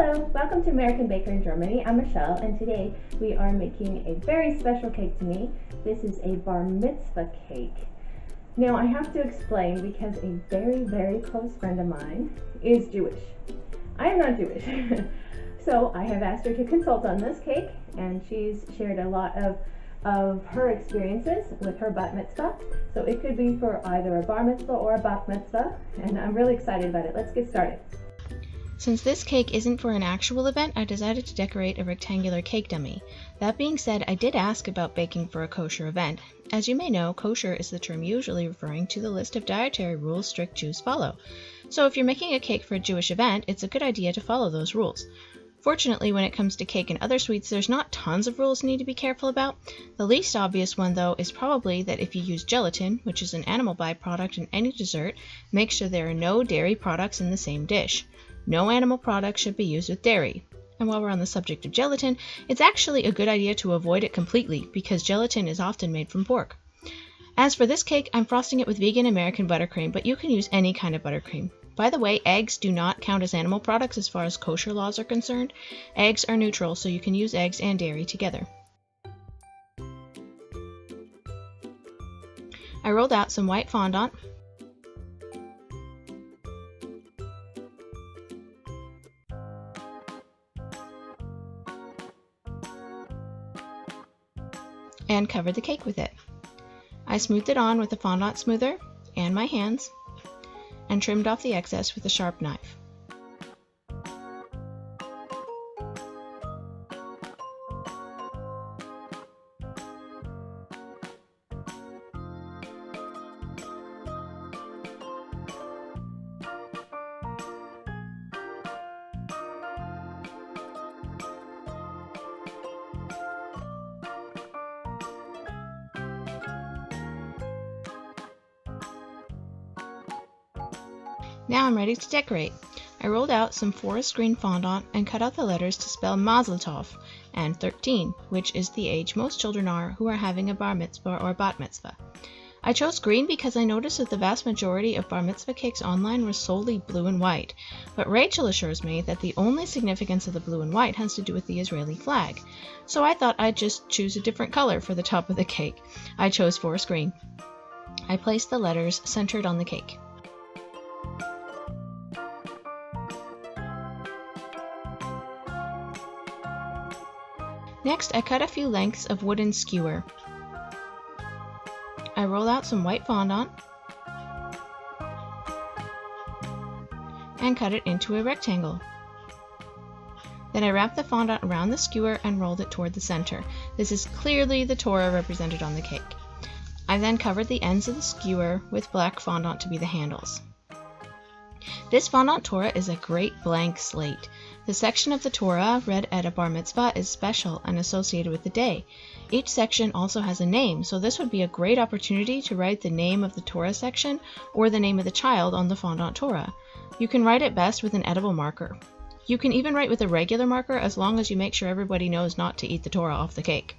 Hello, welcome to American Baker in Germany. I'm Michelle, and today we are making a very special cake to me. This is a bar mitzvah cake. Now I have to explain because a very, very close friend of mine is Jewish. I am not Jewish. So I have asked her to consult on this cake, and she's shared a lot of her experiences with her bat mitzvah. So it could be for either a bar mitzvah or a bat mitzvah, and I'm really excited about it. Let's get started. Since this cake isn't for an actual event, I decided to decorate a rectangular cake dummy. That being said, I did ask about baking for a kosher event. As you may know, kosher is the term usually referring to the list of dietary rules strict Jews follow. So if you're making a cake for a Jewish event, it's a good idea to follow those rules. Fortunately, when it comes to cake and other sweets, there's not tons of rules you need to be careful about. The least obvious one, though, is probably that if you use gelatin, which is an animal byproduct in any dessert, make sure there are no dairy products in the same dish. No animal products should be used with dairy. And while we're on the subject of gelatin, it's actually a good idea to avoid it completely because gelatin is often made from pork. As for this cake, I'm frosting it with vegan American buttercream, but you can use any kind of buttercream. By the way, eggs do not count as animal products as far as kosher laws are concerned. Eggs are neutral, so you can use eggs and dairy together. I rolled out some white fondant, and covered the cake with it. I smoothed it on with a fondant smoother and my hands, and trimmed off the excess with a sharp knife. Now I'm ready to decorate. I rolled out some forest green fondant and cut out the letters to spell Mazel Tov and 13, which is the age most children are who are having a bar mitzvah or bat mitzvah. I chose green because I noticed that the vast majority of bar mitzvah cakes online were solely blue and white, but Rachel assures me that the only significance of the blue and white has to do with the Israeli flag. So I thought I'd just choose a different color for the top of the cake. I chose forest green. I placed the letters centered on the cake. Next, I cut a few lengths of wooden skewer. I roll out some white fondant and cut it into a rectangle. Then I wrapped the fondant around the skewer and rolled it toward the center. This is clearly the Torah represented on the cake. I then covered the ends of the skewer with black fondant to be the handles. This fondant Torah is a great blank slate. The section of the Torah read at a bar mitzvah is special and associated with the day. Each section also has a name, so this would be a great opportunity to write the name of the Torah section or the name of the child on the fondant Torah. You can write it best with an edible marker. You can even write with a regular marker as long as you make sure everybody knows not to eat the Torah off the cake.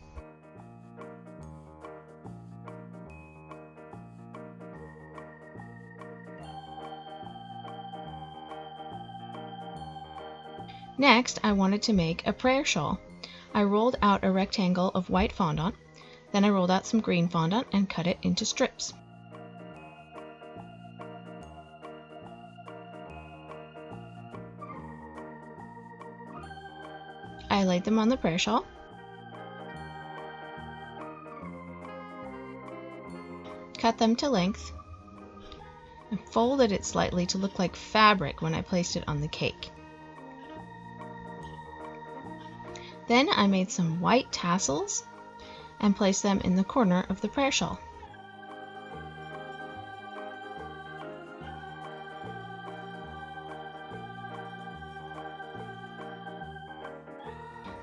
Next, I wanted to make a prayer shawl. I rolled out a rectangle of white fondant, then I rolled out some green fondant and cut it into strips. I laid them on the prayer shawl, cut them to length, and folded it slightly to look like fabric when I placed it on the cake. Then I made some white tassels and placed them in the corner of the prayer shawl.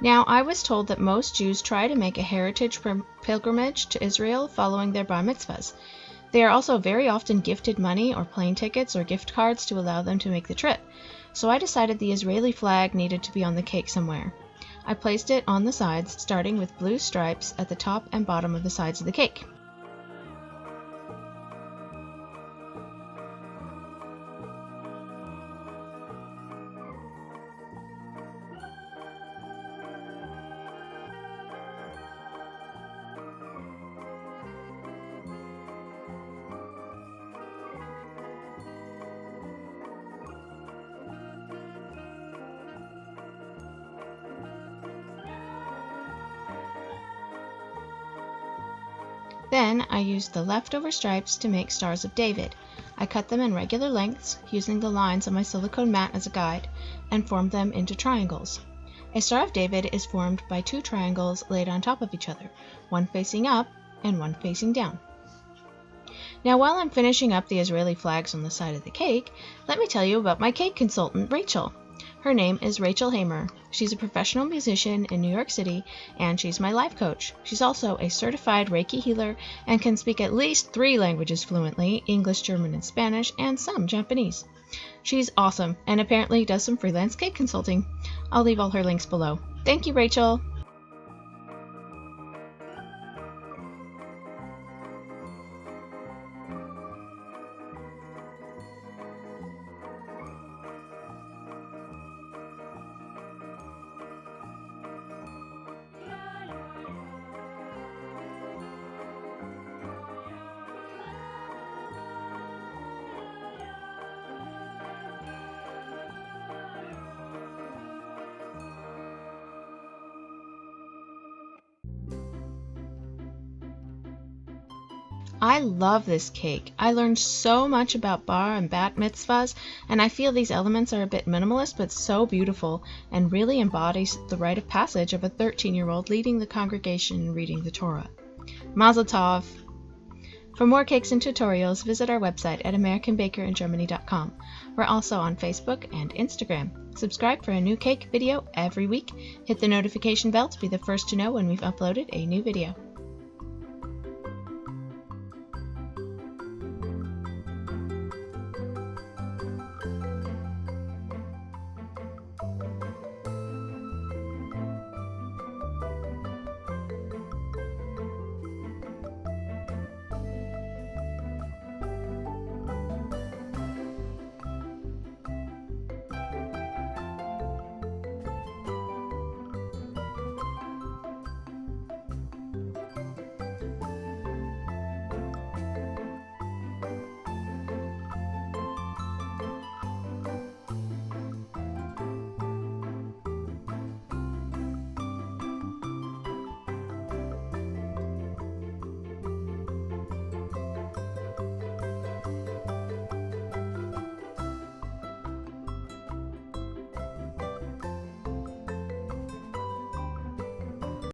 Now, I was told that most Jews try to make a heritage pilgrimage to Israel following their bar mitzvahs. They are also very often gifted money or plane tickets or gift cards to allow them to make the trip. So I decided the Israeli flag needed to be on the cake somewhere. I placed it on the sides, starting with blue stripes at the top and bottom of the sides of the cake. Then I used the leftover stripes to make Stars of David. I cut them in regular lengths, using the lines on my silicone mat as a guide, and formed them into triangles. A Star of David is formed by 2 triangles laid on top of each other, one facing up and one facing down. Now, while I'm finishing up the Israeli flags on the side of the cake, let me tell you about my cake consultant, Rachel. Her name is Rachel Hamer. She's a professional musician in New York City, and she's my life coach. She's also a certified Reiki healer and can speak at least 3 languages fluently: English, German, and Spanish, and some Japanese. She's awesome and apparently does some freelance cake consulting. I'll leave all her links below. Thank you, Rachel. I love this cake. I learned so much about bar and bat mitzvahs, and I feel these elements are a bit minimalist but so beautiful and really embodies the rite of passage of a 13-year-old leading the congregation and reading the Torah. Mazel Tov! For more cakes and tutorials, visit our website at AmericanBakerInGermany.com. We're also on Facebook and Instagram. Subscribe for a new cake video every week. Hit the notification bell to be the first to know when we've uploaded a new video.